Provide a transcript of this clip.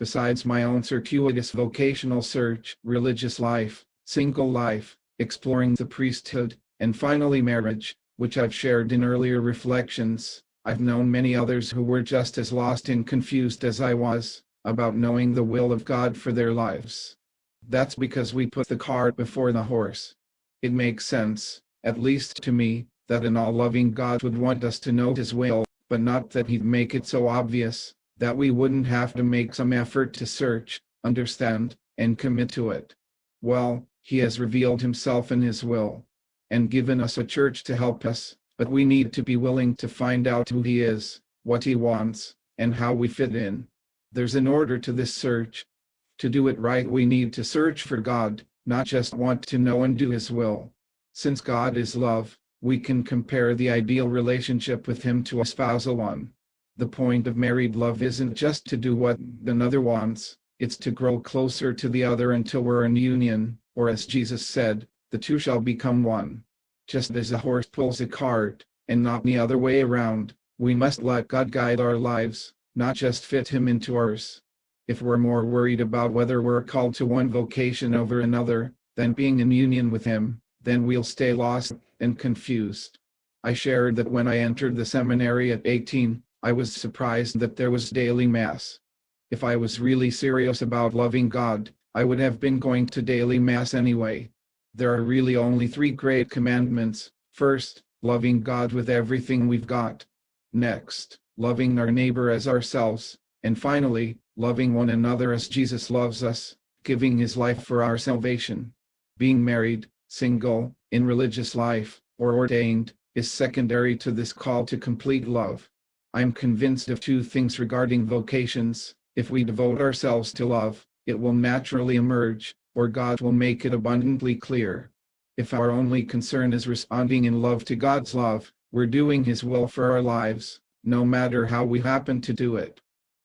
besides my own circuitous vocational search, religious life, single life, exploring the priesthood, and finally marriage, which I've shared in earlier reflections, I've known many others who were just as lost and confused as I was, about knowing the will of God for their lives. That's because we put the cart before the horse. It makes sense, at least to me, that an all-loving God would want us to know His will, but not that He'd make it so obvious that we wouldn't have to make some effort to search, understand, and commit to it. Well, He has revealed Himself in His will, and given us a church to help us, but we need to be willing to find out who He is, what He wants, and how we fit in. There's an order to this search. To do it right, we need to search for God, not just want to know and do His will. Since God is love, we can compare the ideal relationship with Him to a spousal one. The point of married love isn't just to do what another wants, it's to grow closer to the other until we're in union, or as Jesus said, the two shall become one. Just as a horse pulls a cart, and not the other way around, we must let God guide our lives, not just fit Him into ours. If we're more worried about whether we're called to one vocation over another, than being in union with Him, then we'll stay lost and confused. I shared that when I entered the seminary at 18, I was surprised that there was daily Mass. If I was really serious about loving God, I would have been going to daily Mass anyway. There are really only 3 great commandments. First, loving God with everything we've got. Next, loving our neighbor as ourselves. And finally, loving one another as Jesus loves us, giving His life for our salvation. Being married, single, in religious life, or ordained, is secondary to this call to complete love. I'm convinced of 2 things regarding vocations. If we devote ourselves to love, it will naturally emerge, or God will make it abundantly clear. If our only concern is responding in love to God's love, we're doing His will for our lives, no matter how we happen to do it.